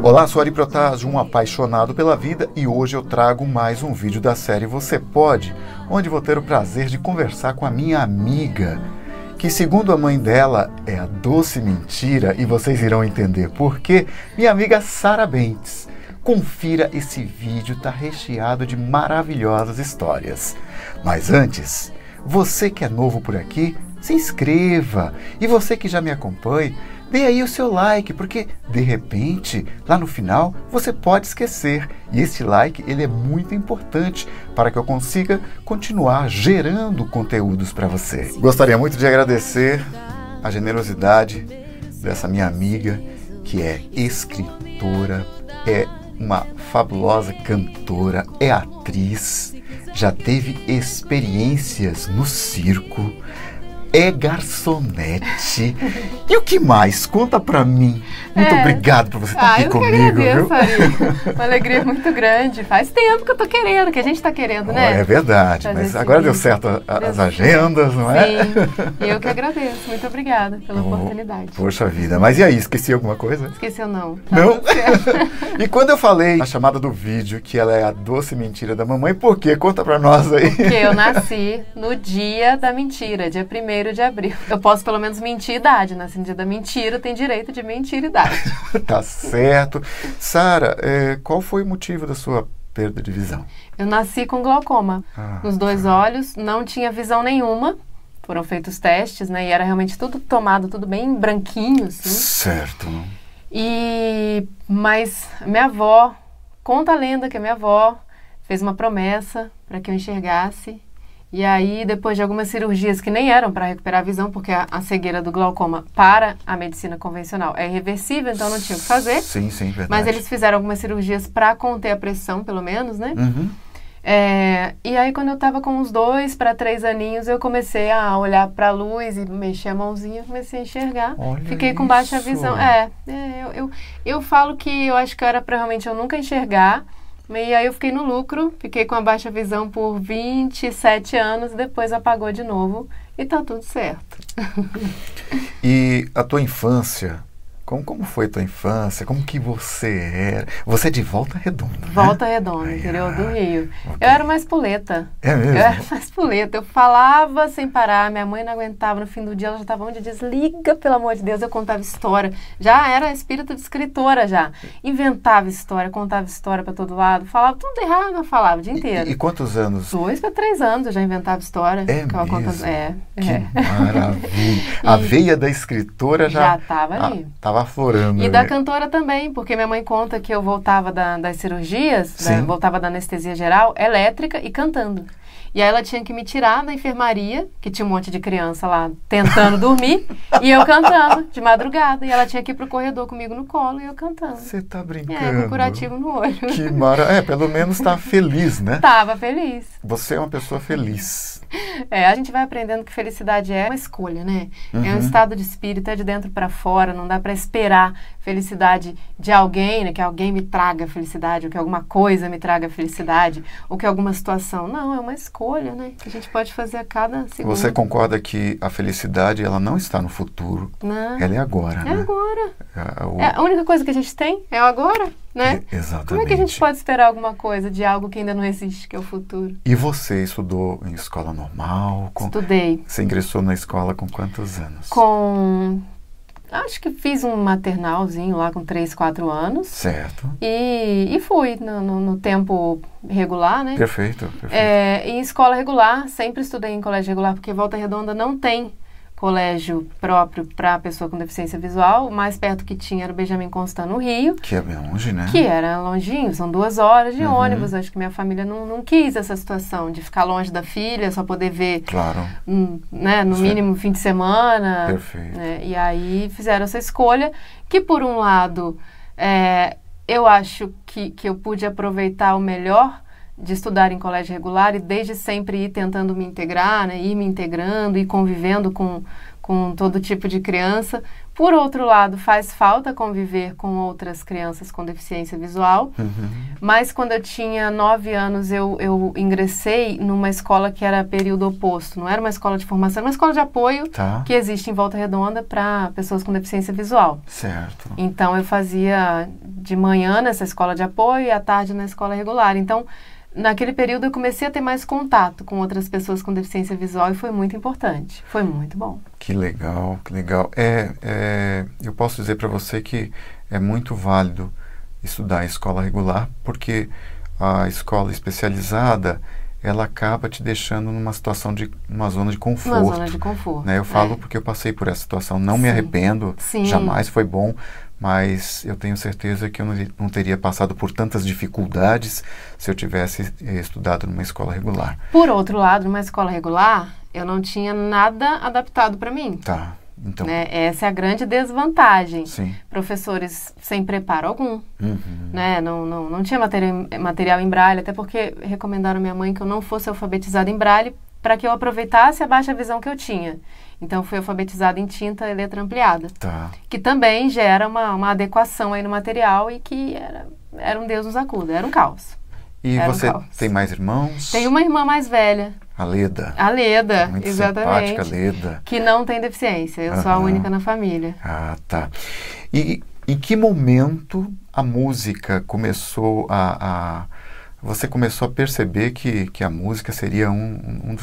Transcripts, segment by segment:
Olá, sou Ari Protásio, um apaixonado pela vida, e hoje eu trago mais um vídeo da série Você Pode, onde vou ter o prazer de conversar com a minha amiga, que segundo a mãe dela é a doce mentira, e vocês irão entender por quê, minha amiga Sara Bentes. Confira esse vídeo, tá recheado de maravilhosas histórias. Mas antes, você que é novo por aqui, se inscreva, e você que já me acompanha, dê aí o seu like, porque de repente, lá no final, você pode esquecer. E esse like, ele é muito importante para que eu consiga continuar gerando conteúdos para você. Gostaria muito de agradecer a generosidade dessa minha amiga, que é escritora, é uma fabulosa cantora, é atriz, já teve experiências no circo, é garçonete. E o que mais? Conta pra mim. Muito obrigado por você estar aqui comigo. Eu agradeço, viu? Uma alegria muito grande. Faz tempo que eu tô querendo, que a gente tá querendo, né? É verdade, mas agora deu certo as agendas, não é? Sim, eu que agradeço. Muito obrigada pela oportunidade. Poxa vida, mas e aí, esqueci alguma coisa? Esqueceu não. Não? E quando eu falei na chamada do vídeo que ela é a doce mentira da mamãe, por quê? Conta pra nós aí. Porque eu nasci no dia da mentira, dia 1º de abril. Eu posso pelo menos mentir idade, nasci no dia da mentira, tem direito de mentir idade. Tá certo. Sara, qual foi o motivo da sua perda de visão? Eu nasci com glaucoma nos dois olhos, não tinha visão nenhuma. Foram feitos testes, né? E era realmente tudo tomado, tudo bem branquinho, assim. Certo. Mas minha avó, conta a lenda que a minha avó fez uma promessa para que eu enxergasse. E aí, depois de algumas cirurgias que nem eram para recuperar a visão, porque a cegueira do glaucoma para a medicina convencional é irreversível, então não tinha o que fazer. Sim, verdade. Mas eles fizeram algumas cirurgias para conter a pressão, pelo menos, né? Uhum. E aí, quando eu estava com uns 2 para 3 aninhos, eu comecei a olhar para a luz e mexer a mãozinha, comecei a enxergar. Olha, fiquei com baixa visão. Eu falo que eu acho que era para realmente eu nunca enxergar. E aí eu fiquei no lucro, fiquei com a baixa visão por 27 anos, depois apagou de novo e tá tudo certo. E a tua infância, como foi a tua infância? Como que você era? Você é de Volta Redonda, Volta Redonda, interior do Rio. Okay. Eu era uma espoleta. É mesmo? Eu era uma espoleta. Eu falava sem parar, minha mãe não aguentava. No fim do dia ela já estava onde desliga, pelo amor de Deus. Eu contava história. Já era espírito de escritora já. Inventava história, contava história para todo lado. Falava tudo errado, eu falava o dia inteiro. E quantos anos? 2 para 3 anos eu já inventava história. É ficava mesmo? Contando, Que maravilha. A veia da escritora já estava ali. Estava aflorando. E da cantora também, porque minha mãe conta que eu voltava das cirurgias, voltava da anestesia geral, elétrica e cantando. E aí ela tinha que me tirar da enfermaria, que tinha um monte de criança lá tentando dormir, e eu cantando de madrugada. E ela tinha que ir pro corredor comigo no colo e eu cantando. Você tá brincando? Com curativo no olho. Que maravilha. Pelo menos tá feliz, né? Tava feliz. Você é uma pessoa feliz. A gente vai aprendendo que felicidade é uma escolha, né? É um estado de espírito, é de dentro para fora, não dá para esperar felicidade de alguém, né? Que alguém me traga felicidade, ou que alguma coisa me traga felicidade, ou que alguma situação. Não, é uma escolha, né? Que a gente pode fazer a cada segundo. Você concorda que a felicidade, ela não está no futuro? Não. Ela é agora, né? É agora. A única coisa que a gente tem é o agora, né? Exatamente. Como é que a gente pode esperar alguma coisa de algo que ainda não existe, que é o futuro? E você estudou em escola normal? Estudei. Você ingressou na escola com quantos anos? Acho que fiz um maternalzinho lá com 3, 4 anos. Certo. E fui no tempo regular, né? Perfeito. Em escola regular, sempre estudei em colégio regular, porque Volta Redonda não tem colégio próprio para pessoa com deficiência visual. O mais perto que tinha era o Benjamin Constant, no Rio. Que é bem longe, né? Que era longinho, são 2 horas de ônibus. Acho que minha família não quis essa situação de ficar longe da filha, só poder ver, né, no mínimo fim de semana. Perfeito. Né? E aí fizeram essa escolha, que por um lado, eu acho que eu pude aproveitar o melhor de estudar em colégio regular e desde sempre ir tentando me integrar, né, ir me integrando e convivendo com todo tipo de criança. Por outro lado, faz falta conviver com outras crianças com deficiência visual, mas quando eu tinha 9 anos eu ingressei numa escola que era período oposto, não era uma escola de formação, era uma escola de apoio que existe em Volta Redonda para pessoas com deficiência visual. Certo. Então eu fazia de manhã nessa escola de apoio e à tarde na escola regular. Então, naquele período eu comecei a ter mais contato com outras pessoas com deficiência visual e foi muito importante. Foi muito bom. Que legal, que legal. Eu posso dizer para você que é muito válido estudar em escola regular, porque a escola especializada, ela acaba te deixando numa situação uma zona de conforto. Uma zona de conforto. Né? Eu falo porque eu passei por essa situação, não me arrependo, jamais foi bom, mas eu tenho certeza que eu não teria passado por tantas dificuldades se eu tivesse estudado numa escola regular. Por outro lado, numa escola regular, eu não tinha nada adaptado para mim. Tá. Então, né? Essa é a grande desvantagem. Sim. Professores sem preparo algum. Né? Não tinha material em braille, até porque recomendaram à minha mãe que eu não fosse alfabetizada em braille para que eu aproveitasse a baixa visão que eu tinha. Então, fui alfabetizada em tinta e letra ampliada. Tá. Que também gera uma adequação aí no material e que era um Deus nos acuda, era um caos. E você tem mais irmãos? Tenho uma irmã mais velha. A Leda. A Leda, muito exatamente. Simpática, Leda. Que não tem deficiência, eu sou a única na família. Ah, tá. E em que momento a música começou você começou a perceber que a música seria um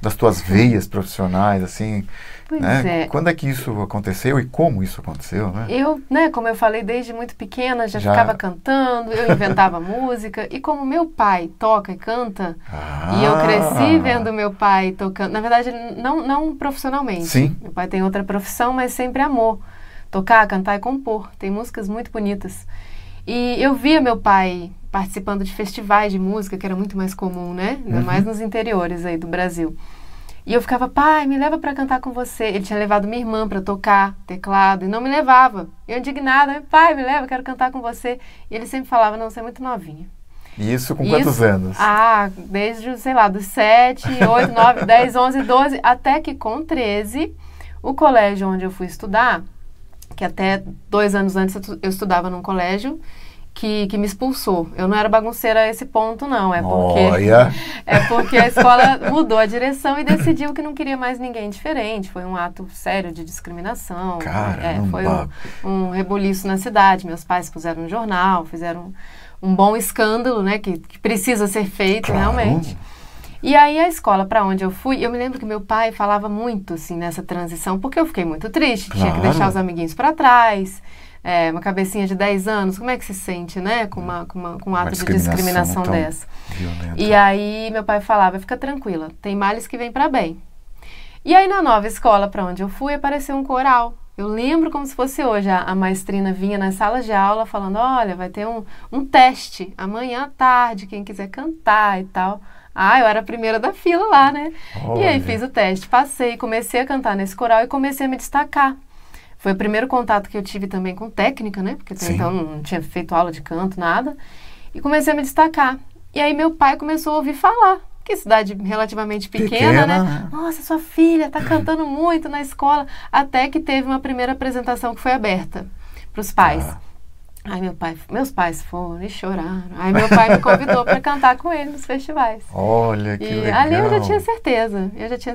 das tuas veias profissionais, assim? Pois né? Quando é que isso aconteceu e como isso aconteceu, né? Eu, como eu falei, desde muito pequena já ficava cantando, eu inventava música. E como meu pai toca e canta, e eu cresci vendo meu pai tocando, na verdade, não profissionalmente. Sim. Meu pai tem outra profissão, mas sempre amou tocar, cantar e compor. Tem músicas muito bonitas. E eu via meu pai participando de festivais de música, que era muito mais comum, né? Ainda mais nos interiores aí do Brasil. E eu ficava, pai, me leva para cantar com você. Ele tinha levado minha irmã para tocar teclado e não me levava. Eu indignada, pai, me leva, eu quero cantar com você. E ele sempre falava, não, você é muito novinha. E isso com quantos anos? Desde, sei lá, dos 7, 8, 9, 10, 11, 12, até que com 13, o colégio onde eu fui estudar, que até 2 anos antes eu estudava num colégio, que me expulsou. Eu não era bagunceira a esse ponto, não. É porque a escola mudou a direção e decidiu que não queria mais ninguém diferente. Foi um ato sério de discriminação. Caramba. Foi um rebuliço na cidade. Meus pais puseram no jornal, fizeram um bom escândalo, né? Que precisa ser feito, realmente. E aí a escola para onde eu fui, eu me lembro que meu pai falava muito, assim, nessa transição, porque eu fiquei muito triste. Tinha que deixar os amiguinhos para trás. Uma cabecinha de 10 anos, como é que se sente, né? Com um ato de discriminação dessa. Violenta. E aí meu pai falava, fica tranquila, tem males que vêm para bem. E aí na nova escola para onde eu fui, apareceu um coral. Eu lembro como se fosse hoje, a maestrina vinha nas salas de aula falando, olha, vai ter um teste amanhã à tarde, quem quiser cantar e tal. Eu era a primeira da fila lá, né? E aí fiz o teste, passei, comecei a cantar nesse coral e comecei a me destacar. Foi o primeiro contato que eu tive também com técnica, né? Porque até então não tinha feito aula de canto, nada. E comecei a me destacar. E aí meu pai começou a ouvir falar. Que cidade relativamente pequena, né? Nossa, sua filha tá cantando muito na escola. Até que teve uma primeira apresentação que foi aberta para os pais. Aí meus pais foram e choraram. Aí meu pai me convidou para cantar com ele nos festivais. Olha, que legal. Ali eu já tinha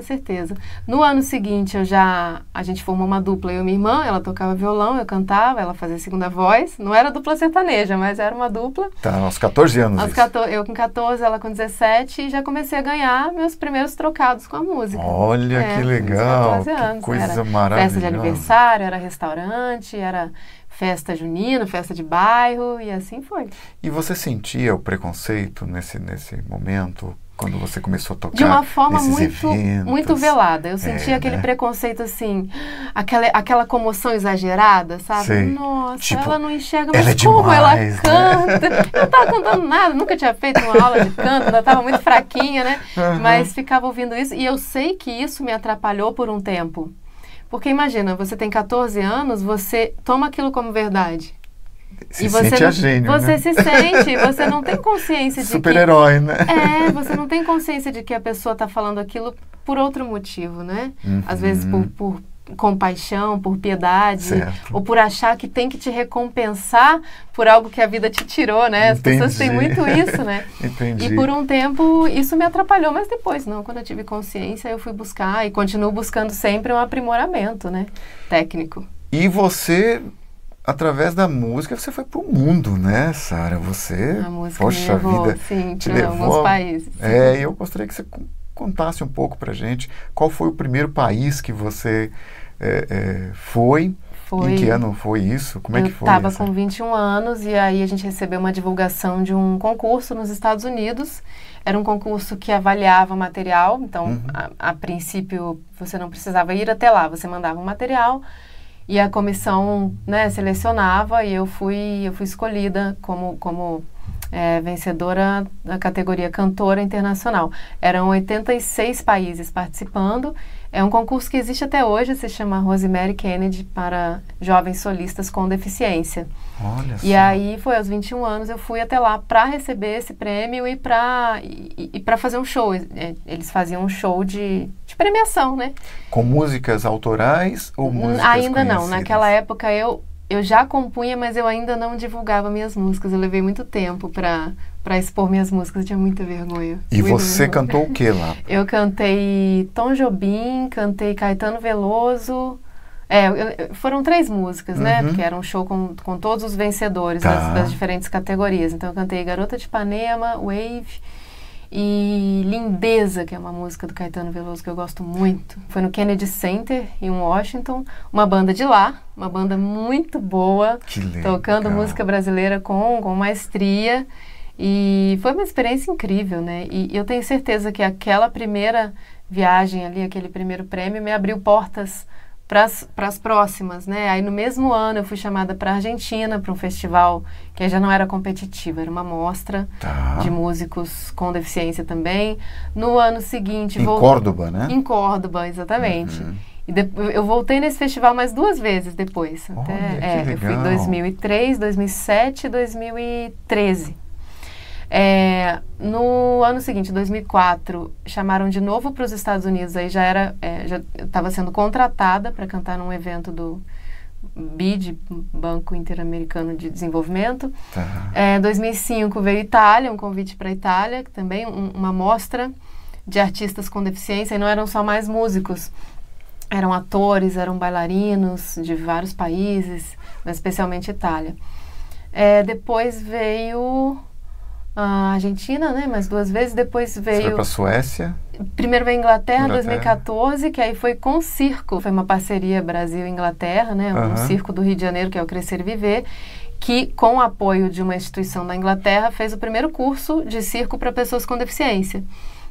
certeza. No ano seguinte, a gente formou uma dupla, eu e minha irmã, ela tocava violão, eu cantava, ela fazia segunda voz. Não era dupla sertaneja, mas era uma dupla. Tá, aos 14 anos. Eu com 14, ela com 17, e já comecei a ganhar meus primeiros trocados com a música. Olha, que legal, 14 anos. Que coisa era maravilhosa. Festa de aniversário, era restaurante, era festa junina, festa de bairro, e assim foi. E você sentia o preconceito nesse momento, quando você começou a tocar de uma forma eventos? muito velada. Eu sentia aquele preconceito assim, aquela comoção exagerada, sabe? Sei. Nossa, tipo, ela não enxerga, mas ela como ela Né? canta? Eu não estava cantando nada, nunca tinha feito uma aula de canto, ainda estava muito fraquinha, né? Mas ficava ouvindo isso, e eu sei que isso me atrapalhou por um tempo. Porque imagina, você tem 14 anos, você toma aquilo como verdade. Se sente a gênio, você né? se sente, você não tem consciência de super-herói, né? Você não tem consciência de que a pessoa está falando aquilo por outro motivo, né? Às vezes por compaixão, por piedade, ou por achar que tem que te recompensar por algo que a vida te tirou, né? As pessoas têm muito isso, né? Entendi. E por um tempo isso me atrapalhou, mas depois não, quando eu tive consciência eu fui buscar e continuo buscando sempre um aprimoramento, né? Técnico. E você através da música, você foi para o mundo, né, Sara? Você, A música poxa me levou, vida, sim, te para levou. alguns países. E eu gostaria que você contasse um pouco para gente qual foi o primeiro país que você foi. Em que ano foi isso? Como é que foi? Eu estava com 21 anos e aí a gente recebeu uma divulgação de um concurso nos Estados Unidos. Era um concurso que avaliava material, então, a princípio, você não precisava ir até lá, você mandava um material e a comissão, né, selecionava e eu fui escolhida como vencedora da categoria Cantora Internacional. Eram 86 países participando. É um concurso que existe até hoje, se chama Rosemary Kennedy para jovens solistas com deficiência. Olha só. E aí foi aos 21 anos, eu fui até lá para receber esse prêmio e para fazer um show. Eles faziam um show de premiação, né? Com músicas autorais ou músicas ainda não. conhecidas? Naquela época eu já compunha, mas eu ainda não divulgava minhas músicas. Eu levei muito tempo para expor minhas músicas, eu tinha muita vergonha. E você cantou o que lá? Eu cantei Tom Jobim, cantei Caetano Veloso. Foram 3 músicas, né? Porque era um show com todos os vencedores das diferentes categorias. Então eu cantei Garota de Ipanema, Wave e Lindeza, que é uma música do Caetano Veloso que eu gosto muito. Foi no Kennedy Center, em Washington. Uma banda de lá, uma banda muito boa. Que legal. Tocando música brasileira com maestria. E foi uma experiência incrível, né? E eu tenho certeza que aquela primeira viagem ali, aquele primeiro prêmio, me abriu portas para as próximas, né? Aí no mesmo ano eu fui chamada para a Argentina, para um festival que já não era competitivo, era uma mostra de músicos com deficiência também. No ano seguinte... Em Córdoba, né? Em Córdoba, exatamente. E eu voltei nesse festival mais 2 vezes depois. Olha, que legal. Eu fui em 2003, 2007 e 2013. No ano seguinte, 2004, chamaram de novo para os Estados Unidos. Aí já estava sendo contratada para cantar num evento do BID, Banco Interamericano de Desenvolvimento. 2005 veio Itália, um convite para a Itália, que também uma mostra de artistas com deficiência. E não eram só mais músicos, eram atores, eram bailarinos de vários países, mas especialmente Itália. Depois veio a Argentina, né? Mais 2 vezes. Depois veio... Você foi para a Suécia? Primeiro veio a Inglaterra, 2014, que aí foi com o circo. Foi uma parceria Brasil e Inglaterra, né? Um circo do Rio de Janeiro, que é o Crescer e Viver, que, com o apoio de uma instituição da Inglaterra, fez o primeiro curso de circo para pessoas com deficiência.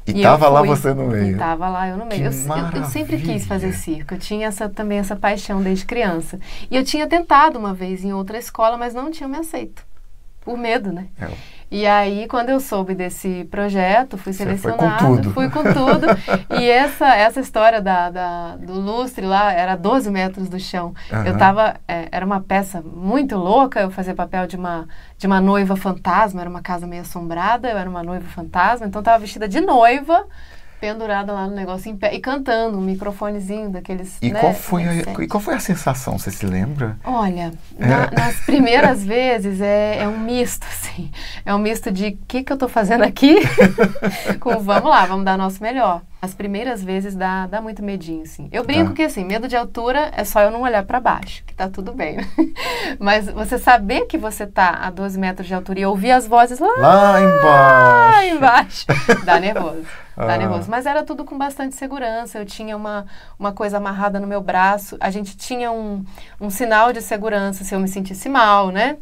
E estava lá você no meio. Estava lá eu no meio. Eu sempre quis fazer circo. Eu tinha também essa paixão desde criança. E eu tinha tentado uma vez em outra escola, mas não tinham me aceito. Por medo, né? E aí, quando eu soube desse projeto, fui selecionada, fui com tudo. E essa história do lustre lá era 12 metros do chão. Eu tava, era uma peça muito louca, eu fazia papel de uma noiva fantasma, era uma casa meio assombrada, eu era uma noiva fantasma, então eu tava vestida de noiva, pendurada lá no negócio em pé e cantando, um microfonezinho daqueles... E qual foi a sensação, você se lembra? Olha, nas primeiras vezes é um misto, assim. É um misto de o que eu tô fazendo aqui com vamos lá, vamos dar nosso melhor. As primeiras vezes dá muito medinho, assim. Eu brinco que, assim, medo de altura é só eu não olhar para baixo, que tá tudo bem. Mas você saber que você tá a 12 metros de altura e ouvir as vozes lá embaixo, dá nervoso. Dá nervoso. Mas era tudo com bastante segurança. Eu tinha uma coisa amarrada no meu braço. A gente tinha um sinal de segurança se eu me sentisse mal, né?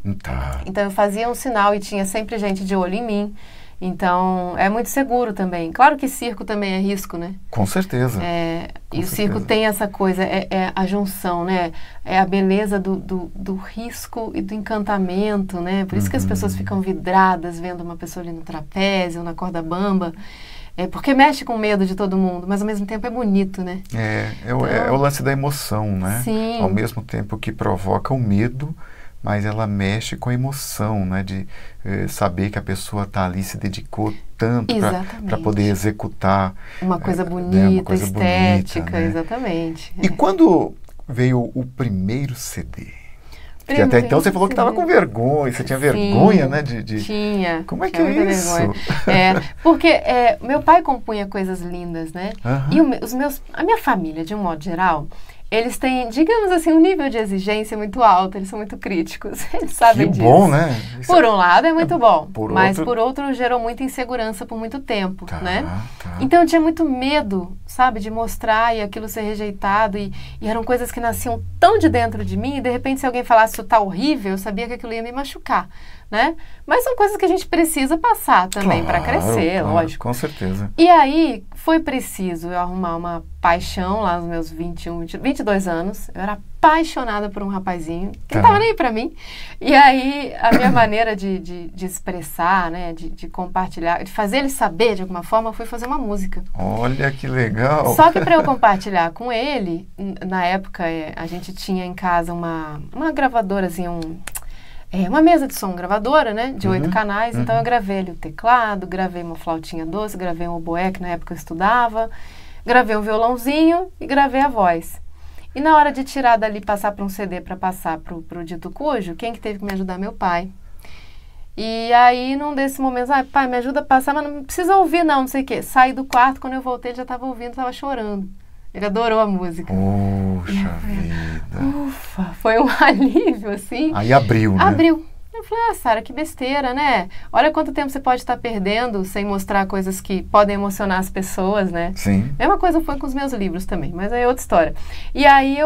Então eu fazia um sinal e tinha sempre gente de olho em mim. Então, é muito seguro também. Claro que circo também é risco, né? Com certeza. O circo tem essa coisa, é a junção, né? É a beleza do risco e do encantamento, né? Por isso que as pessoas ficam vidradas vendo uma pessoa ali no trapézio, na corda bamba. Porque mexe com o medo de todo mundo, mas ao mesmo tempo é bonito, né? É o lance da emoção, né? Sim. Ao mesmo tempo que provoca o medo, mas ela mexe com a emoção, né? De saber que a pessoa está ali, se dedicou tanto para poder executar uma coisa bonita, uma coisa estética, bonita, né? Exatamente. E quando veio o primeiro CD? Porque até então você falou que estava com vergonha, você tinha vergonha, né? Tinha. Como é que é isso? Porque meu pai compunha coisas lindas, né? E a minha família, de um modo geral, eles têm, digamos assim, um nível de exigência muito alto, eles são muito críticos, eles sabem disso. Que bom, né? Por um lado é muito bom, mas outro... por outro gerou muita insegurança por muito tempo, né? Tá. Então eu tinha muito medo, sabe, de mostrar e aquilo ser rejeitado e eram coisas que nasciam tão de dentro de mim e de repente se alguém falasse isso tá horrível, eu sabia que aquilo ia me machucar, né? Mas são coisas que a gente precisa passar também para crescer, lógico. Com certeza. E aí foi preciso eu arrumar uma paixão lá nos meus 22 anos. Eu era apaixonada por um rapazinho que não tava nem pra mim. E aí a minha maneira de expressar, né, de compartilhar, de fazer ele saber de alguma forma, foi fazer uma música. Olha que legal! Só que para eu compartilhar com ele, na época a gente tinha em casa uma gravadorazinha, uma mesa de som gravadora, né? De 8 canais. Então eu gravei ali o teclado, gravei uma flautinha doce, gravei um oboé, que na época eu estudava, gravei um violãozinho e gravei a voz. E na hora de tirar dali, passar para um CD para passar pro Dito Cujo, quem que teve que me ajudar? Meu pai. E aí, num desses momentos, pai, me ajuda a passar, mas não precisa ouvir não sei o quê. Saí do quarto, quando eu voltei, ele já estava ouvindo, estava chorando. Ele adorou a música. Puxa vida. Ufa, foi um alívio, assim. Aí abriu, né? Abriu. Eu falei, Sara, que besteira, né? Olha quanto tempo você pode estar perdendo sem mostrar coisas que podem emocionar as pessoas, né? Sim. Mesma coisa foi com os meus livros também, mas aí é outra história. E aí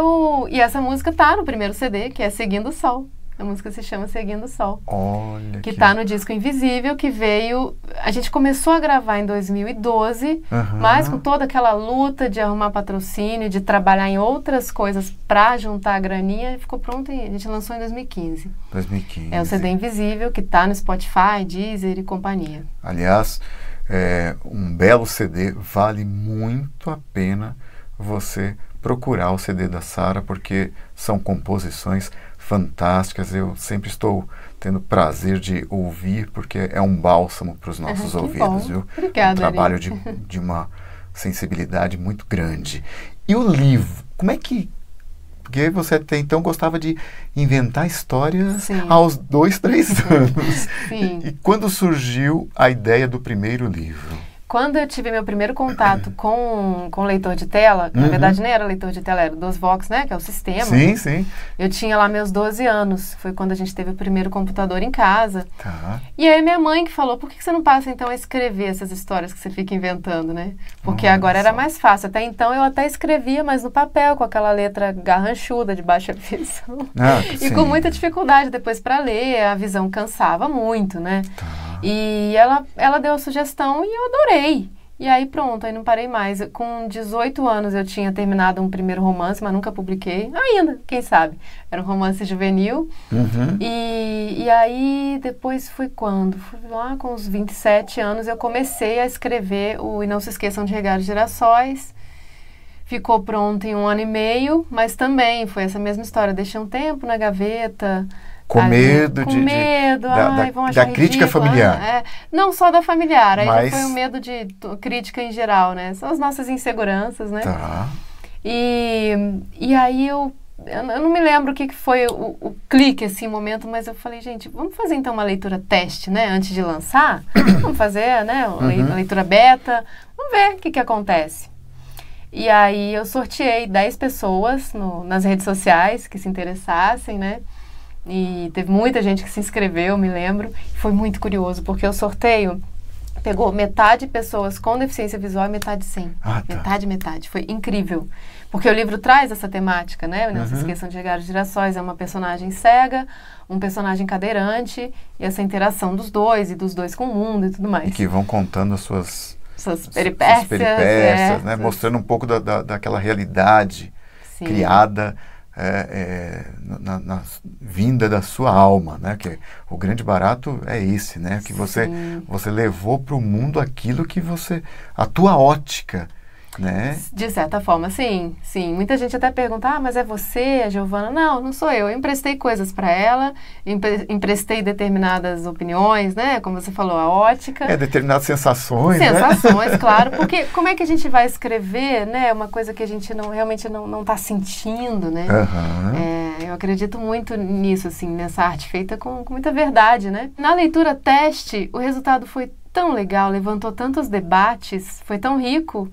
E essa música tá no primeiro CD, que é Seguindo o Sol. A música se chama Seguindo o Sol. Olha que tá no disco Invisível, que veio... A gente começou a gravar em 2012, mas com toda aquela luta de arrumar patrocínio, de trabalhar em outras coisas pra juntar a graninha, ficou pronto e a gente lançou em 2015. 2015. É o CD Invisível, que tá no Spotify, Deezer e companhia. Aliás, um belo CD, vale muito a pena você procurar o CD da Sara, porque são composições fantásticas. Eu sempre estou tendo prazer de ouvir, porque é um bálsamo para os nossos ouvidos, viu? Obrigada, um trabalho de uma sensibilidade muito grande. E o livro, como é que... Porque você até então gostava de inventar histórias aos 2, 3 anos. Sim. E quando surgiu a ideia do primeiro livro? Quando eu tive meu primeiro contato com leitor de tela, na verdade nem era leitor de tela, era o DOSVox, né, que é o sistema. Sim, sim. Eu tinha lá meus 12 anos, foi quando a gente teve o primeiro computador em casa. Tá. E aí minha mãe que falou, por que você não passa então a escrever essas histórias que você fica inventando, né? Porque agora era mais fácil. Até então eu até escrevia, mas no papel, com aquela letra garranchuda de baixa visão. E com muita dificuldade depois para ler, a visão cansava muito, né? Tá. E ela deu a sugestão e eu adorei. E aí pronto, aí não parei mais. Com 18 anos eu tinha terminado um primeiro romance, mas nunca publiquei. Ainda, quem sabe. Era um romance juvenil. E aí depois foi quando? Foi lá com os 27 anos eu comecei a escrever o E Não Se Esqueçam de Regar os Girassóis. Ficou pronto em 1 ano e meio, mas também foi essa mesma história. Deixei um tempo na gaveta... Com medo da crítica familiar. Não só da familiar, aí mas... já foi o medo de crítica em geral, né? São as nossas inseguranças, né? Tá. E aí eu não me lembro o que foi o clique, assim, o momento, mas eu falei, gente, vamos fazer então uma leitura teste, né? Antes de lançar, vamos fazer, né? Uma leitura beta, vamos ver o que acontece. E aí eu sorteei 10 pessoas nas redes sociais que se interessassem, né? E teve muita gente que se inscreveu, me lembro. Foi muito curioso, porque o sorteio pegou metade pessoas com deficiência visual e metade sem. Metade. Foi incrível. Porque o livro traz essa temática, né? Não se esqueçam de regar os girassóis. É uma personagem cega, um personagem cadeirante, e essa interação dos dois, e dos dois com o mundo e tudo mais. E que vão contando as suas peripécias, né? Mostrando um pouco daquela realidade criada... na vinda da sua alma, né? Que o grande barato é esse, né? Que você levou para o mundo aquilo que a tua ótica, né? De certa forma, sim. Muita gente até pergunta, mas é você, a Giovana? Não sou eu. Eu emprestei coisas para ela, emprestei determinadas opiniões, né? Como você falou, a ótica. Determinadas sensações, né? Claro. Porque como é que a gente vai escrever, né? Uma coisa que a gente realmente não está sentindo, né? Eu acredito muito nisso, assim, nessa arte feita com muita verdade, né? Na leitura teste, o resultado foi tão legal, levantou tantos debates, foi tão rico,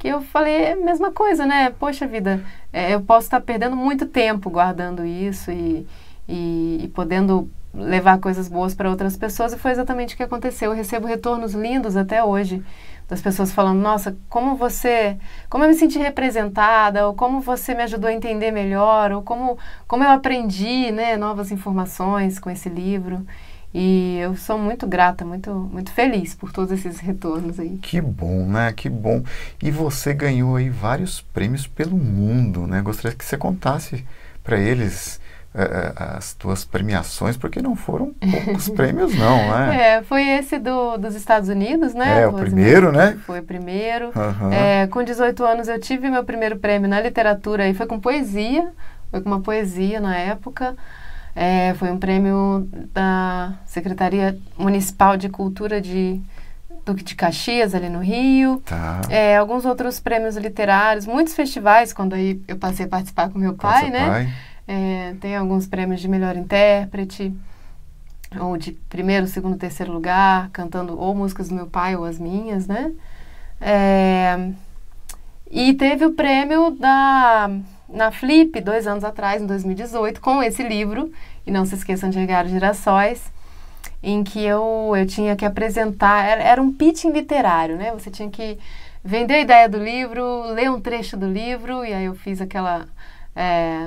que eu falei a mesma coisa, né? Poxa vida, eu posso estar perdendo muito tempo guardando isso e podendo levar coisas boas para outras pessoas, e foi exatamente o que aconteceu. Eu recebo retornos lindos até hoje, das pessoas falando, nossa, como eu me senti representada, ou como você me ajudou a entender melhor, ou como eu aprendi, né, novas informações com esse livro. E eu sou muito grata, muito, muito feliz por todos esses retornos aí. Que bom, né? Que bom. E você ganhou aí vários prêmios pelo mundo, né? Gostaria que você contasse para eles as tuas premiações, porque não foram poucos prêmios, não, né? Foi esse dos Estados Unidos, né? O primeiro, né? Foi o primeiro. Uhum. Com 18 anos eu tive meu primeiro prêmio na literatura, e foi com poesia, foi com uma poesia na época. Foi um prêmio da Secretaria Municipal de Cultura de Duque de Caxias, ali no Rio. Tá. Alguns outros prêmios literários, muitos festivais, quando aí eu passei a participar com meu pai, né? Tem alguns prêmios de melhor intérprete, ou de primeiro, segundo, terceiro lugar, cantando ou músicas do meu pai ou as minhas, né? E teve o prêmio na Flip, 2 anos atrás, em 2018, com esse livro, E Não Se Esqueçam de Regar os Girassóis, em que eu tinha que apresentar, era um pitching literário, né? Você tinha que vender a ideia do livro, ler um trecho do livro, e aí eu fiz aquela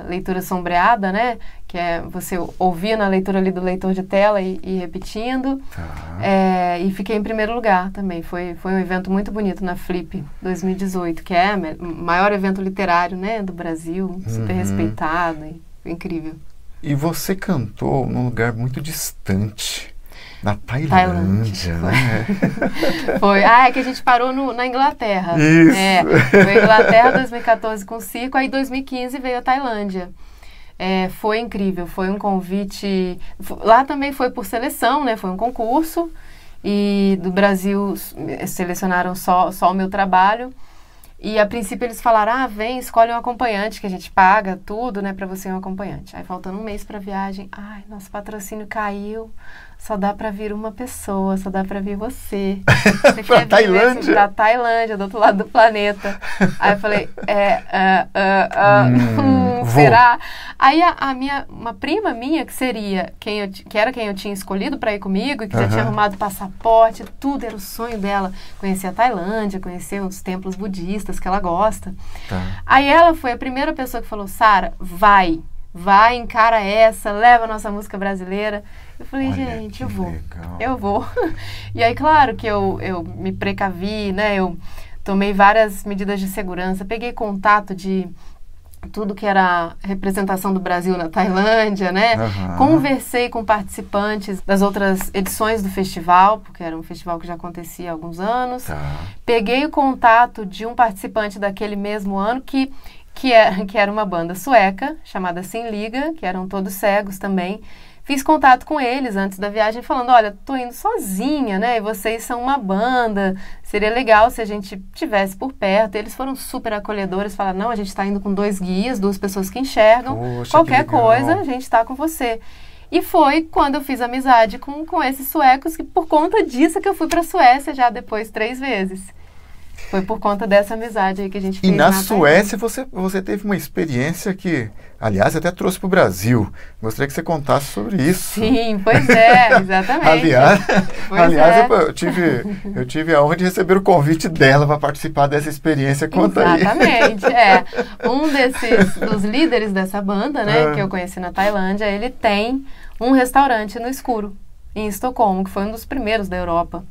leitura sombreada, né? Que é você ouvir na leitura ali do leitor de tela e repetindo. Tá. E fiquei em primeiro lugar também. Foi um evento muito bonito na Flip 2018, que é o maior evento literário, né, do Brasil, super respeitado, e incrível. E você cantou num lugar muito distante, na Tailândia, né? Foi. É que a gente parou na Inglaterra. Isso. Foi Inglaterra 2014 com o circo, aí 2015 veio a Tailândia. Foi incrível, foi um convite. Lá também foi por seleção, né? Foi um concurso, e do Brasil selecionaram só o meu trabalho. E a princípio eles falaram, vem, escolhe um acompanhante, que a gente paga tudo, né, pra você ir um acompanhante. Aí faltando um mês pra viagem, nosso patrocínio caiu, só dá pra vir uma pessoa, só dá pra vir você. Você pra quer Tailândia? vir pra Tailândia, do outro lado do planeta. Aí eu falei, será? Aí uma prima minha, que era quem eu tinha escolhido pra ir comigo, e que já tinha arrumado passaporte, tudo, era o sonho dela, conhecer a Tailândia, conhecer os templos budistas que ela gosta. Tá. Aí ela foi a primeira pessoa que falou, Sara, vai, encara essa, leva a nossa música brasileira. Eu falei, gente, eu vou. E aí, claro que eu me precavi, né, eu tomei várias medidas de segurança, peguei contato de tudo que era representação do Brasil na Tailândia, né? Conversei com participantes das outras edições do festival, porque era um festival que já acontecia há alguns anos. Tá. Peguei o contato de um participante daquele mesmo ano que era uma banda sueca, chamada Sem Liga, que eram todos cegos também. Fiz contato com eles antes da viagem, falando, olha, tô indo sozinha, né? E vocês são uma banda, seria legal se a gente tivesse por perto. Eles foram super acolhedores, falaram, não, a gente tá indo com 2 guias, 2 pessoas que enxergam. Poxa, qualquer que legal. coisa, a gente tá com você. E foi quando eu fiz amizade com esses suecos, que por conta disso que eu fui pra Suécia já depois 3 vezes. Foi por conta dessa amizade aí que a gente fez. E na Suécia você teve uma experiência que, aliás, até trouxe para o Brasil. Gostaria que você contasse sobre isso. Sim, pois é, exatamente. aliás, eu tive a honra de receber o convite dela para participar dessa experiência. Conta aí. Exatamente, Um dos líderes dessa banda, né, que eu conheci na Tailândia, ele tem um restaurante no escuro, em Estocolmo, que foi um dos primeiros da Europa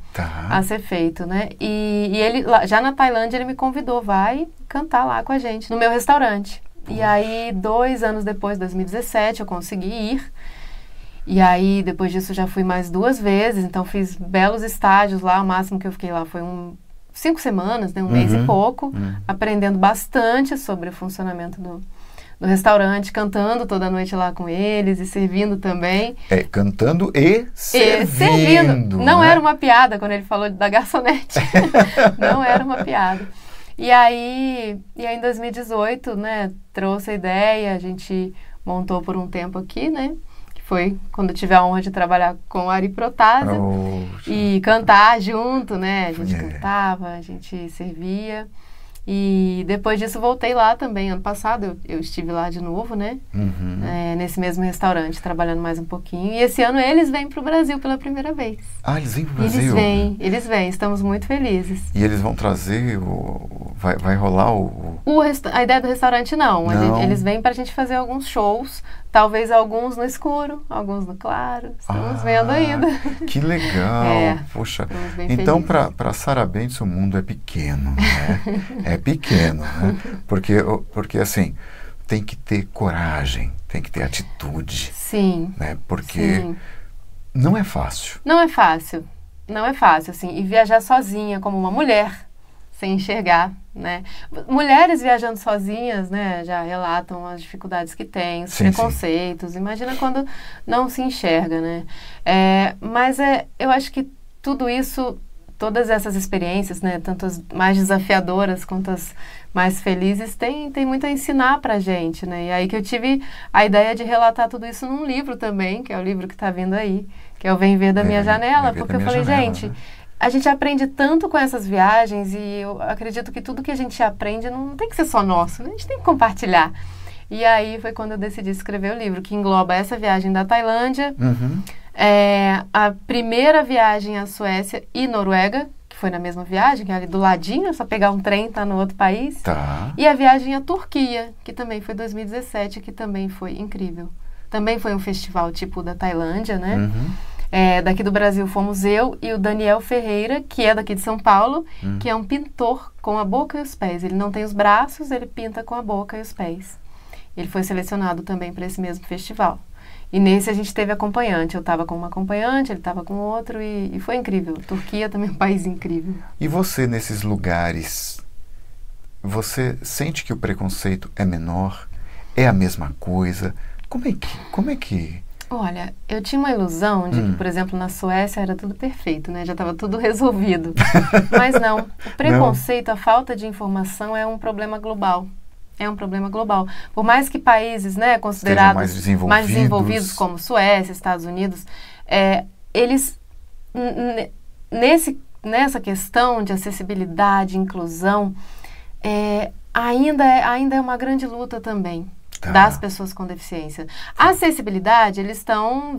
a ser feito, né? E ele, já na Tailândia, ele me convidou, vai cantar lá com a gente, no meu restaurante. E aí, 2 anos depois, 2017, eu consegui ir. E aí, depois disso, já fui mais 2 vezes, então fiz belos estágios lá, o máximo que eu fiquei lá foi 5 semanas, né? 1 mês e pouco, aprendendo bastante sobre o funcionamento do restaurante, cantando toda noite lá com eles e servindo também. Cantando e servindo. Não era uma piada quando ele falou da garçonete. Não era uma piada. E aí em 2018, né, trouxe a ideia, a gente montou por um tempo aqui, né, que foi quando eu tive a honra de trabalhar com o Ari Protásio e cantar junto, né, a gente cantava, a gente servia. E depois disso voltei lá também, ano passado, eu estive lá de novo, né? Uhum. Nesse mesmo restaurante, trabalhando mais um pouquinho. E esse ano eles vêm para o Brasil pela primeira vez. Ah, eles vêm para o Brasil? Eles vêm, estamos muito felizes. E eles vão trazer, vai rolar A ideia do restaurante não. Não. Eles vêm para a gente fazer alguns shows, talvez alguns no escuro, alguns no claro. Estamos vendo ainda. Que legal! Poxa, então para Sarah Bendis o mundo é pequeno, né? É pequeno, né? Porque assim, tem que ter coragem, tem que ter atitude. Sim. Né? Porque não é fácil. Não é fácil. Não é fácil, assim. E viajar sozinha como uma mulher, sem enxergar, né? Mulheres viajando sozinhas, né, já relatam as dificuldades que têm, os preconceitos. Imagina quando não se enxerga, né? Mas eu acho que tudo isso, todas essas experiências, né, tanto as mais desafiadoras quanto as mais felizes, tem muito a ensinar pra gente, né? E aí que eu tive a ideia de relatar tudo isso num livro também, que é o livro que está vindo aí, que é o Vem Ver da Minha Janela, porque eu falei, gente, a gente aprende tanto com essas viagens e eu acredito que tudo que a gente aprende não tem que ser só nosso, né? A gente tem que compartilhar. E aí foi quando eu decidi escrever o livro, que engloba essa viagem da Tailândia, a primeira viagem à Suécia e Noruega, que foi na mesma viagem, que é ali do ladinho, é só pegar um trem, tá no outro país. Tá. E a viagem à Turquia, que também foi 2017, que também foi incrível. Também foi um festival tipo da Tailândia, né? Daqui do Brasil fomos eu e o Daniel Ferreira, que é daqui de São Paulo, que é um pintor com a boca e os pés. Ele não tem os braços, ele pinta com a boca e os pés. Ele foi selecionado também para esse mesmo festival. E nesse a gente teve acompanhante. Eu estava com uma acompanhante, ele estava com outro e foi incrível. Turquia também é um país incrível. E você, nesses lugares, você sente que o preconceito é menor? É a mesma coisa? Como é que... Olha, eu tinha uma ilusão de que, por exemplo, na Suécia era tudo perfeito, né? Já estava tudo resolvido. Mas não. O preconceito, a falta de informação é um problema global. É um problema global. Por mais que países, né, considerados mais desenvolvidos como Suécia, Estados Unidos, eles, nessa questão de acessibilidade, inclusão, ainda é uma grande luta também das pessoas com deficiência. A acessibilidade, eles estão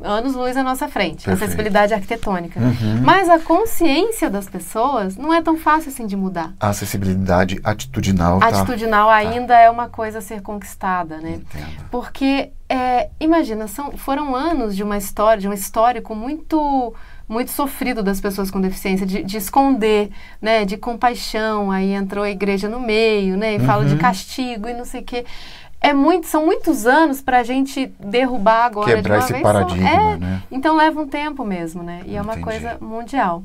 anos-luz à nossa frente. Perfeito. Acessibilidade arquitetônica. Mas a consciência das pessoas não é tão fácil assim de mudar. A acessibilidade atitudinal ainda é uma coisa a ser conquistada, né? Entendo. Porque, imagina, foram anos de uma história, de um histórico muito sofrido das pessoas com deficiência, de esconder, né? De compaixão, aí entrou a igreja no meio, né? E fala de castigo e não sei o quê. São muitos anos para a gente derrubar agora quebrar de uma vez paradigma, né? Então leva um tempo mesmo, né? E é uma coisa mundial.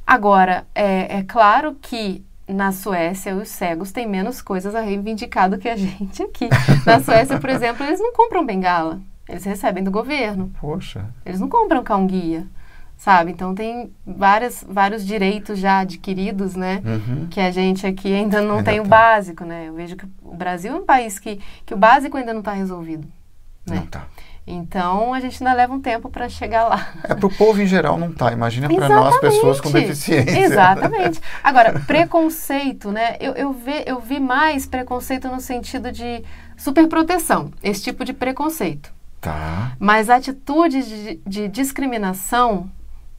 Agora, é claro que na Suécia os cegos têm menos coisas a reivindicar do que a gente aqui. Na Suécia, por exemplo, eles não compram bengala. Eles recebem do governo. Poxa. Eles não compram cão-guia. Sabe? Então tem vários direitos já adquiridos, né? Que a gente aqui ainda não tem o básico, né? Eu vejo que o Brasil é um país que o básico ainda não está resolvido. Né? Não tá. Então a gente ainda leva um tempo para chegar lá. Para o povo em geral não tá. Imagina para nós, pessoas com deficiência. Exatamente. Agora, preconceito, né? Eu vi mais preconceito no sentido de superproteção. Esse tipo de preconceito. Tá. Mas atitudes de discriminação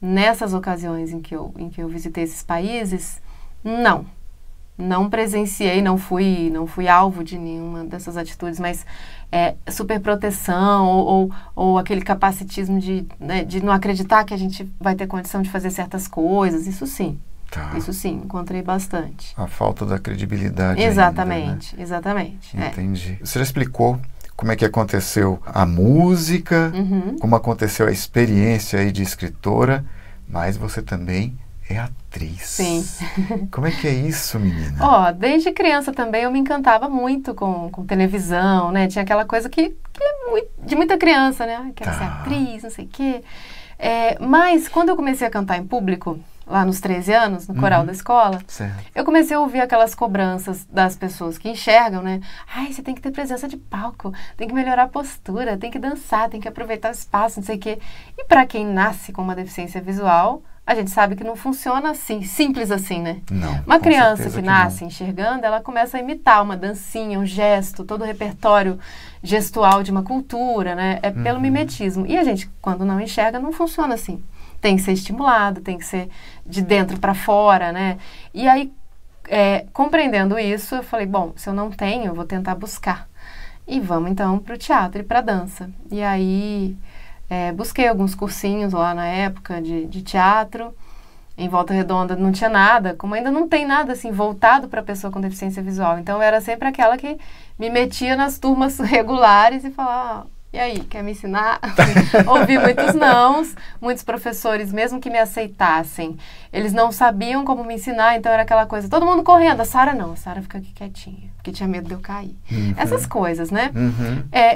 nessas ocasiões em que eu visitei esses países, não presenciei, não fui alvo de nenhuma dessas atitudes, mas superproteção ou aquele capacitismo de não acreditar que a gente vai ter condição de fazer certas coisas, isso sim. Tá. Isso sim, encontrei bastante. A falta da credibilidade. Exatamente, ainda, né? Exatamente. Entendi. Você já explicou como é que aconteceu a música, como aconteceu a experiência aí de escritora, mas você também é atriz. Sim. Como é que é isso, menina? Desde criança também eu me encantava muito com televisão, né? Tinha aquela coisa que é de muita criança, né? Quero ser atriz, não sei o quê. Mas quando eu comecei a cantar em público, lá nos 13 anos, no coral da escola, eu comecei a ouvir aquelas cobranças das pessoas que enxergam, né? Ai, você tem que ter presença de palco, tem que melhorar a postura, tem que dançar, tem que aproveitar o espaço, não sei o quê. E para quem nasce com uma deficiência visual, a gente sabe que não funciona assim, simples assim, né? Não, uma com criança certeza que que nasce não. enxergando, ela começa a imitar uma dancinha, um gesto, todo o repertório gestual de uma cultura, né? É pelo mimetismo. E a gente, quando não enxerga, não funciona assim. Tem que ser estimulado, tem que ser de dentro para fora, né? E aí, compreendendo isso, eu falei, bom, se eu não tenho, eu vou tentar buscar. E vamos então para o teatro e para a dança. E aí busquei alguns cursinhos lá na época de teatro. Em Volta Redonda não tinha nada, como ainda não tem nada assim voltado para a pessoa com deficiência visual. Então eu era sempre aquela que me metia nas turmas regulares e falava, e aí, quer me ensinar? Ouvi muitos nãos, muitos professores, mesmo que me aceitassem, eles não sabiam como me ensinar, então era aquela coisa, todo mundo correndo, a Sara não, a Sara fica aqui quietinha, porque tinha medo de eu cair. Essas coisas, né?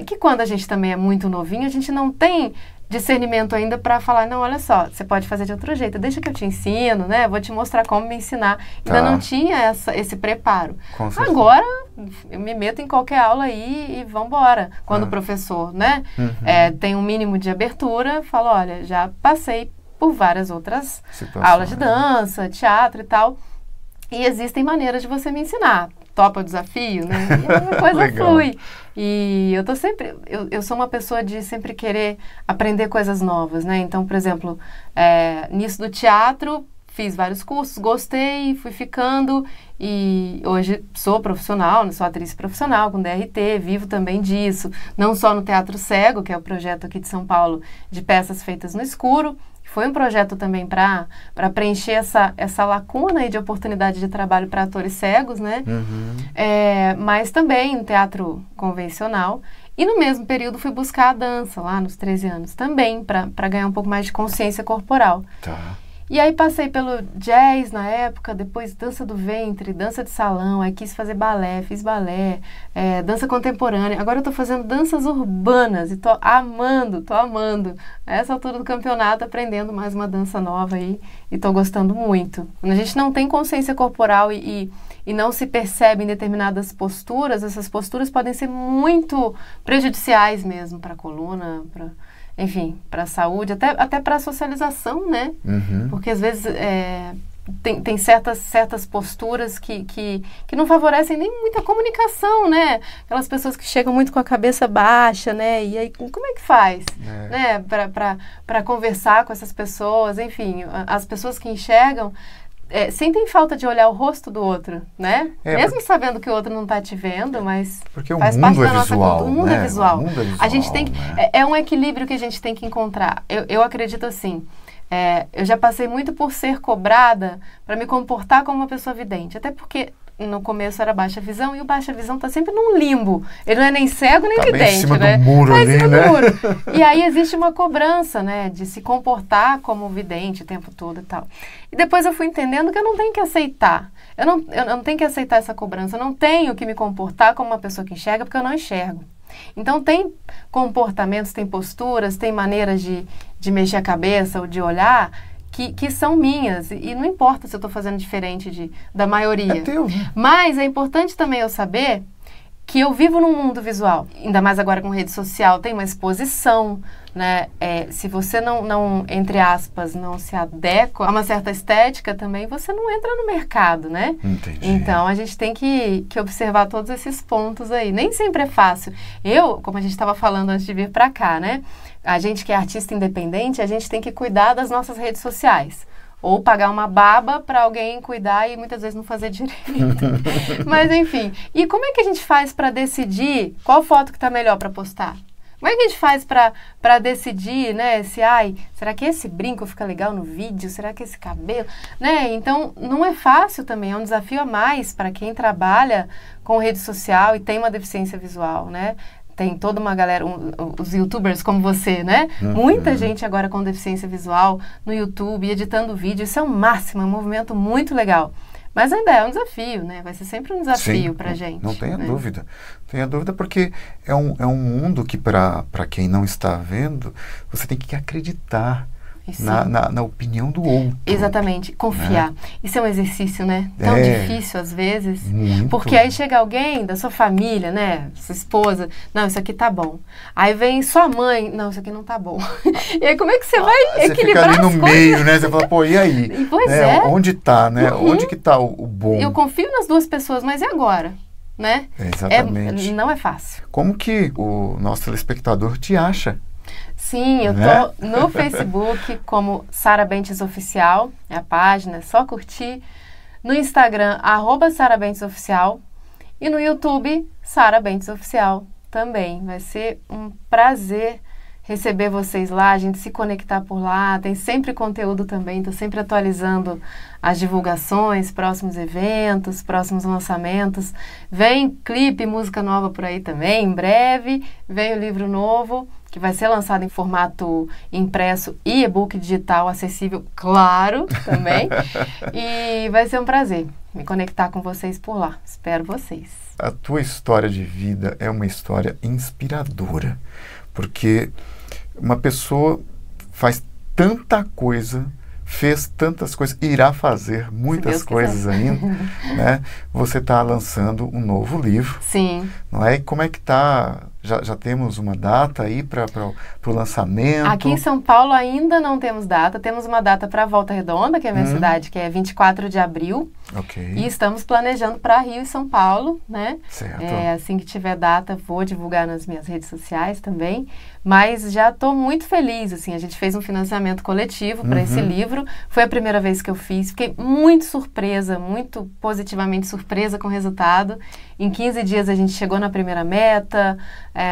Que quando a gente também é muito novinho, a gente não tem discernimento ainda para falar, não, olha só, você pode fazer de outro jeito, deixa que eu te ensino, né? Vou te mostrar como me ensinar. Ainda não tinha esse preparo. Agora, eu me meto em qualquer aula aí e vambora. Quando o professor, né, tem um mínimo de abertura, falo, olha, já passei por várias outras aulas de dança, teatro e tal, e existem maneiras de você me ensinar. Topa o desafio, né? E a coisa flui. E eu tô sempre... Eu sou uma pessoa de sempre querer aprender coisas novas, né? Então, por exemplo, nisso do teatro, fiz vários cursos, gostei, fui ficando e hoje sou profissional, sou atriz profissional com DRT, vivo também disso. Não só no Teatro Cego, que é o projeto aqui de São Paulo de peças feitas no escuro. Foi um projeto também para preencher essa lacuna aí de oportunidade de trabalho para atores cegos, né? Mas também no teatro convencional. E no mesmo período fui buscar a dança, lá nos 13 anos, também para ganhar um pouco mais de consciência corporal. Tá. E aí passei pelo jazz na época, depois dança do ventre, dança de salão, aí quis fazer balé, fiz balé, dança contemporânea. Agora eu tô fazendo danças urbanas e tô amando. A essa altura do campeonato, aprendendo mais uma dança nova aí e tô gostando muito. Quando a gente não tem consciência corporal e não se percebe em determinadas posturas, essas posturas podem ser muito prejudiciais mesmo para a coluna, enfim, para a saúde, até para a socialização, né? Porque às vezes tem certas posturas que não favorecem nem muita comunicação, né? Aquelas pessoas que chegam muito com a cabeça baixa, né? E aí, como é que faz? Né? Para conversar com essas pessoas, enfim, as pessoas que enxergam sentem falta de olhar o rosto do outro, né? Mesmo sabendo que o outro não está te vendo, mas faz parte da nossa cultura. O mundo é visual. A gente tem que, é um equilíbrio que a gente tem que encontrar. Eu acredito assim, eu já passei muito por ser cobrada para me comportar como uma pessoa vidente, até porque no começo era baixa visão e o baixa visão está sempre num limbo. Ele não é nem cego nem vidente, em cima né? do muro tá ali, em cima né? do muro. E aí existe uma cobrança, né, de se comportar como vidente o tempo todo e tal. E depois eu fui entendendo que eu não tenho que aceitar. Eu não tenho que aceitar essa cobrança. Eu não tenho que me comportar como uma pessoa que enxerga porque eu não enxergo. Então tem comportamentos, tem posturas, tem maneiras de mexer a cabeça ou de olhar que são minhas, e não importa se eu estou fazendo diferente da maioria. É teu, né? Mas é importante também eu saber que eu vivo num mundo visual, ainda mais agora com rede social, tem uma exposição, né? Se você não, entre aspas, não se adequa a uma certa estética também, você não entra no mercado, né? Entendi. Então, a gente tem que observar todos esses pontos aí. Nem sempre é fácil. Como a gente estava falando antes de vir para cá, né? A gente que é artista independente, a gente tem que cuidar das nossas redes sociais. Ou pagar uma baba para alguém cuidar e muitas vezes não fazer direito. Mas, enfim. E como é que a gente faz para decidir qual foto que está melhor para postar? Como é que a gente faz para decidir, né, será que esse brinco fica legal no vídeo? Será que esse cabelo? Né? Então, não é fácil também, é um desafio a mais para quem trabalha com rede social e tem uma deficiência visual, né? Tem toda uma galera, os youtubers como você, né? Muita gente agora com deficiência visual no YouTube, editando vídeo, isso é o máximo, é um movimento muito legal. Mas ainda é um desafio, né? Vai ser sempre um desafio para a gente. Não tenha né? dúvida. Tenha dúvida porque é um mundo que para quem não está vendo, você tem que acreditar. na opinião do outro. Exatamente, confiar. Né? Isso é um exercício, né? Tão difícil às vezes. Muito. Porque aí chega alguém da sua família, né? Sua esposa, não, isso aqui tá bom. Aí vem sua mãe, não, isso aqui não tá bom. E aí como é que você vai equilibrar as coisas? Você fica ali no meio, né? Você fala, pô, e aí? E, pois é. Onde tá, né? Onde que tá o bom? Eu confio nas duas pessoas, mas e agora? Né? Exatamente. Não é fácil. Como que o nosso telespectador te acha? Sim, eu tô no Facebook como Sara Bentes Oficial, é a página, é só curtir. No Instagram, @SaraBentesOficial. E no YouTube, Sara Bentes Oficial também. Vai ser um prazer receber vocês lá, a gente se conectar por lá. Tem sempre conteúdo também, estou sempre atualizando as divulgações, próximos eventos, próximos lançamentos. Vem clipe, música nova por aí também, em breve. Vem o livro novo, que vai ser lançado em formato impresso e e-book digital acessível, claro, também. E vai ser um prazer me conectar com vocês por lá. Espero vocês. A tua história de vida é uma história inspiradora, porque uma pessoa faz tanta coisa, fez tantas coisas, irá fazer muitas coisas ainda, né? Você está lançando um novo livro. Sim. Não é? E como é que está? Já temos uma data aí para o lançamento? Aqui em São Paulo ainda não temos data. Temos uma data para Volta Redonda, que é a minha cidade, que é 24 de abril. Ok. E estamos planejando para Rio e São Paulo, né? Certo. Assim que tiver data, vou divulgar nas minhas redes sociais também. Mas já estou muito feliz, assim. A gente fez um financiamento coletivo para esse livro. Foi a primeira vez que eu fiz. Fiquei muito surpresa, muito positivamente surpresa com o resultado. Em 15 dias a gente chegou na primeira meta.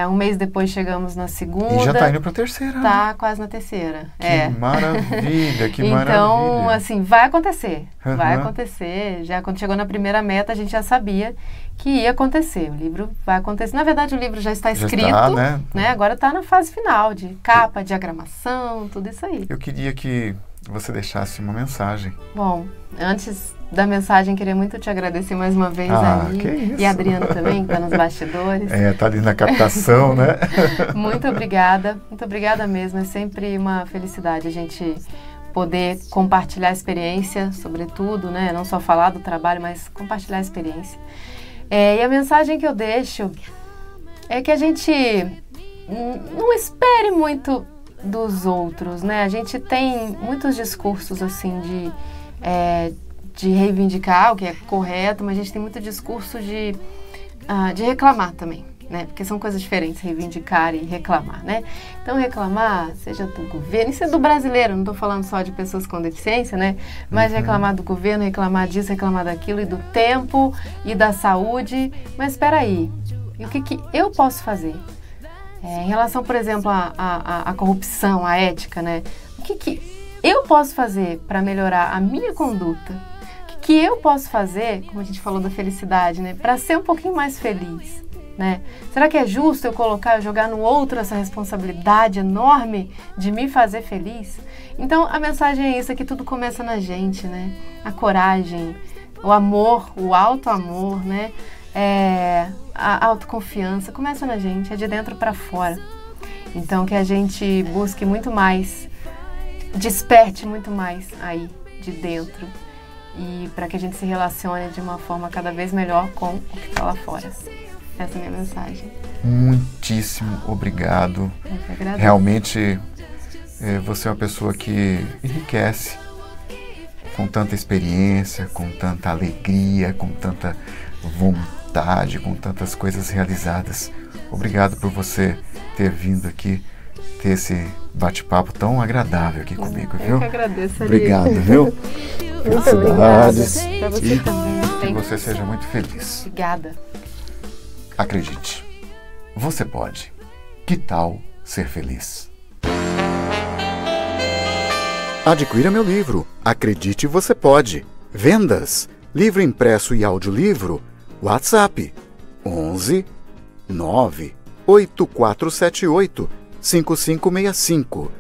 Um mês depois chegamos na segunda. E já está indo para a terceira. Tá quase na terceira. Que maravilha, que então, maravilha. Então, assim, vai acontecer. Vai acontecer. Já quando chegou na primeira meta, a gente já sabia que ia acontecer. O livro vai acontecer. Na verdade, o livro já está escrito. Já está, né? Agora está na fase final de capa, diagramação, tudo isso aí. Eu queria que você deixasse uma mensagem. Bom, antes da mensagem, queria muito te agradecer mais uma vez, Ani, e a Adriana também, que está nos bastidores. Está ali na captação, né? Muito obrigada mesmo. É sempre uma felicidade a gente poder compartilhar a experiência, sobretudo, né? Não só falar do trabalho, mas compartilhar a experiência. E a mensagem que eu deixo é que a gente não espere muito dos outros, né? A gente tem muitos discursos, assim, de reivindicar o que é correto, mas a gente tem muito discurso de reclamar também, né? Porque são coisas diferentes, reivindicar e reclamar, né? Então, reclamar, seja do governo, isso é do brasileiro, não estou falando só de pessoas com deficiência, né? Mas reclamar do governo, reclamar disso, reclamar daquilo, e do tempo, e da saúde. Mas espera aí, e o que eu posso fazer? Em relação, por exemplo, à corrupção, à ética, né? O que eu posso fazer para melhorar a minha conduta? O que eu posso fazer, como a gente falou da felicidade, né? Para ser um pouquinho mais feliz, né? Será que é justo eu jogar no outro essa responsabilidade enorme de me fazer feliz? Então, a mensagem é isso, é que tudo começa na gente, né? A coragem, o amor, o auto-amor, né? A autoconfiança começa na gente, é de dentro para fora. Então, que a gente busque muito mais, desperte muito mais aí de dentro, e para que a gente se relacione de uma forma cada vez melhor com o que está lá fora. Essa é a minha mensagem. Muitíssimo obrigado. Eu que agradeço. Realmente, você é uma pessoa que enriquece com tanta experiência, com tanta alegria, com tanta vontade, com tantas coisas realizadas. Obrigado por você ter vindo aqui, ter esse bate-papo tão agradável aqui comigo, viu? Eu que agradeço, Ari. Obrigado, viu? Felicidades. Para você também. Que você seja muito feliz. Obrigada. Acredite, você pode. Que tal ser feliz? Adquira meu livro, Acredite Você Pode. Vendas, livro impresso e audiolivro, WhatsApp 11 9 8478 5565.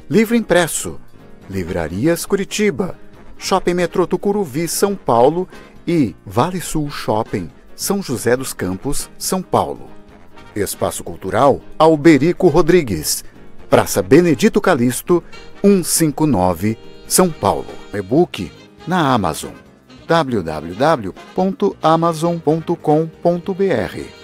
Livro impresso, Livrarias Curitiba, Shopping Metrô Tucuruvi, São Paulo e Vale Sul Shopping, São José dos Campos, São Paulo. Espaço Cultural Alberico Rodrigues. Praça Benedito Calixto, 159, São Paulo. E-book na Amazon. www.amazon.com.br